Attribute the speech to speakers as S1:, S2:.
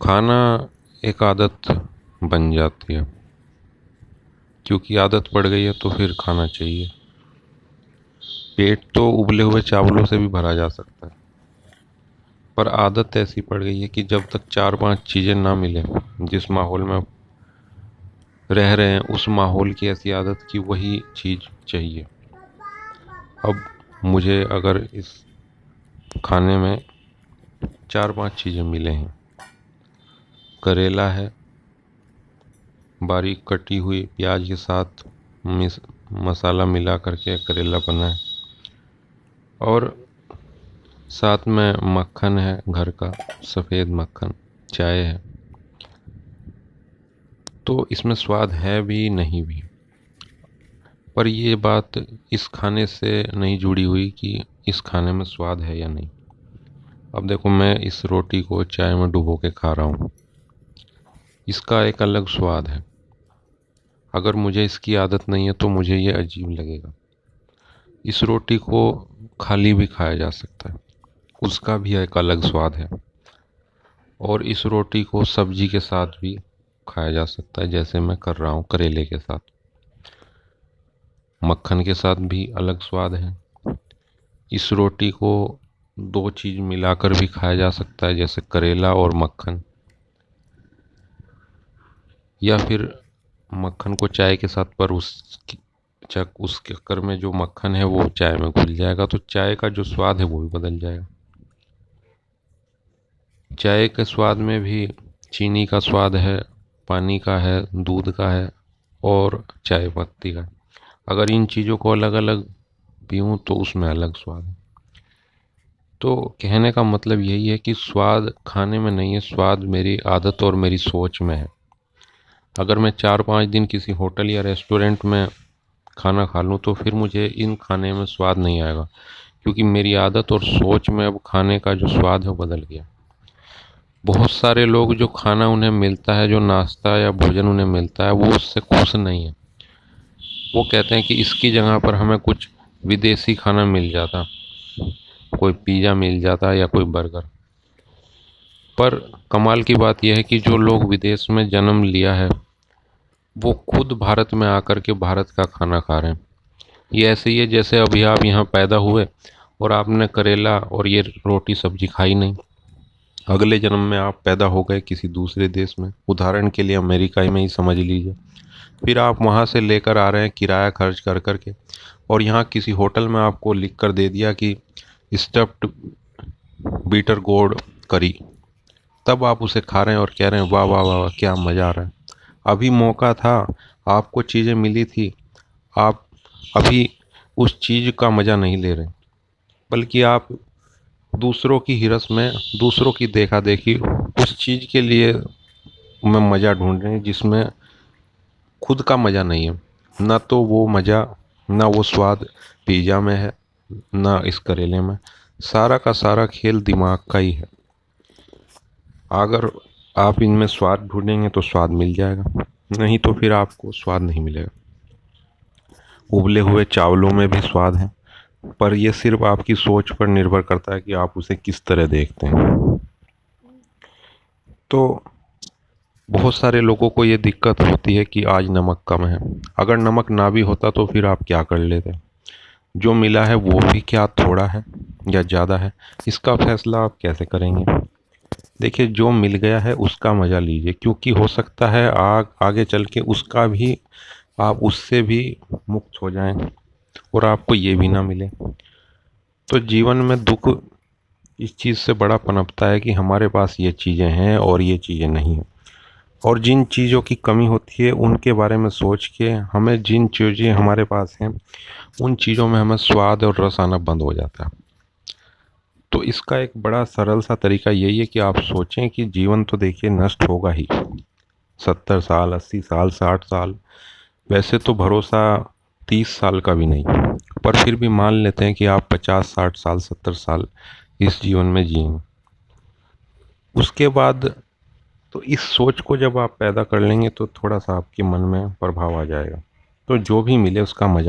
S1: खाना एक आदत बन जाती है, क्योंकि आदत पड़ गई है तो फिर खाना चाहिए। पेट तो उबले हुए चावलों से भी भरा जा सकता है, पर आदत ऐसी पड़ गई है कि जब तक चार पांच चीज़ें ना मिले जिस माहौल में रह रहे हैं, उस माहौल की ऐसी आदत कि वही चीज़ चाहिए। अब मुझे अगर इस खाने में चार पांच चीज़ें मिले हैं, करेला है बारीक कटी हुई प्याज के साथ मसाला मिला करके करेला बना है, और साथ में मक्खन है घर का, सफ़ेद मक्खन, चाय है, तो इसमें स्वाद है भी नहीं भी। पर ये बात इस खाने से नहीं जुड़ी हुई कि इस खाने में स्वाद है या नहीं। अब देखो, मैं इस रोटी को चाय में डुबो के खा रहा हूँ, इसका एक अलग स्वाद है। अगर मुझे इसकी आदत नहीं है तो मुझे ये अजीब लगेगा। इस रोटी को खाली भी खाया जा सकता है, उसका भी एक अलग स्वाद है। और इस रोटी को सब्जी के साथ भी खाया जा सकता है, जैसे मैं कर रहा हूँ करेले के साथ। मक्खन के साथ भी अलग स्वाद है। इस रोटी को दो चीज़ मिलाकर भी खाया जा सकता है, जैसे करेला और मक्खन, या फिर मक्खन को चाय के साथ, पर उस चक्कर में जो मक्खन है वो चाय में घुल जाएगा, तो चाय का जो स्वाद है वो भी बदल जाएगा। चाय के स्वाद में भी चीनी का स्वाद है, पानी का है, दूध का है, और चाय पत्ती का। अगर इन चीज़ों को अलग अलग पीऊँ तो उसमें अलग स्वाद है। तो कहने का मतलब यही है कि स्वाद खाने में नहीं है, स्वाद मेरी आदत और मेरी सोच में है। अगर मैं 4-5 दिन किसी होटल या रेस्टोरेंट में खाना खा लूँ तो फिर मुझे इन खाने में स्वाद नहीं आएगा, क्योंकि मेरी आदत और सोच में अब खाने का जो स्वाद है वो बदल गया। बहुत सारे लोग जो खाना उन्हें मिलता है, जो नाश्ता या भोजन उन्हें मिलता है, वो उससे खुश नहीं है। वो कहते हैं कि इसकी जगह पर हमें कुछ विदेशी खाना मिल जाता, कोई पिज़्ज़ा मिल जाता या कोई बर्गर। पर कमाल की बात यह है कि जो लोग विदेश में जन्म लिया है वो खुद भारत में आकर के भारत का खाना खा रहे हैं। ये ऐसे ही है जैसे अभी आप यहाँ पैदा हुए और आपने करेला और ये रोटी सब्जी खाई नहीं। अगले जन्म में आप पैदा हो गए किसी दूसरे देश में, उदाहरण के लिए अमेरिका में ही समझ लीजिए। फिर आप वहाँ से लेकर आ रहे हैं किराया खर्च कर कर के, और यहाँ किसी होटल में आपको लिख कर दे दिया कि स्टफ्ड बीटर गोड करी। तब आप उसे खा रहे हैं और कह रहे हैं वाह वाह वाह वाह, क्या मज़ा आ रहा है। अभी मौका था, आपको चीज़ें मिली थी, आप अभी उस चीज़ का मज़ा नहीं ले रहे, बल्कि आप दूसरों की हिरस में, दूसरों की देखा देखी उस चीज़ के लिए में मज़ा ढूंढ रहे हैं जिसमें खुद का मज़ा नहीं है। ना तो वो मज़ा, ना वो स्वाद पिज़्ज़ा में है, ना इस करेले में। सारा का सारा खेल दिमाग का ही है। अगर आप इनमें स्वाद ढूंढेंगे तो स्वाद मिल जाएगा, नहीं तो फिर आपको स्वाद नहीं मिलेगा। उबले हुए चावलों में भी स्वाद है, पर यह सिर्फ आपकी सोच पर निर्भर करता है कि आप उसे किस तरह देखते हैं। तो बहुत सारे लोगों को ये दिक्कत होती है कि आज नमक कम है। अगर नमक ना भी होता तो फिर आप क्या कर लेते? जो मिला है वो भी क्या थोड़ा है या ज़्यादा है, इसका फैसला आप कैसे करेंगे? देखिए, जो मिल गया है उसका मज़ा लीजिए, क्योंकि हो सकता है आगे चल के उसका भी, आप उससे भी मुक्त हो जाएं और आपको ये भी ना मिले। तो जीवन में दुख इस चीज़ से बड़ा पनपता है कि हमारे पास ये चीज़ें हैं और ये चीज़ें नहीं हैं। और जिन चीज़ों की कमी होती है उनके बारे में सोच के हमें, जिन चीज़ें हमारे पास हैं उन चीज़ों में हमें स्वाद और रस आना बंद हो जाता है। तो इसका एक बड़ा सरल सा तरीका यही है कि आप सोचें कि जीवन तो देखिए नष्ट होगा ही। 70 साल, 80 साल, 60 साल, वैसे तो भरोसा 30 साल का भी नहीं, पर फिर भी मान लेते हैं कि आप 50-60 साल, 70 साल इस जीवन में जिएंगे। उसके बाद तो इस सोच को जब आप पैदा कर लेंगे तो थोड़ा सा आपके मन में प्रभाव आ जाएगा। तो जो भी मिले उसका मज़ा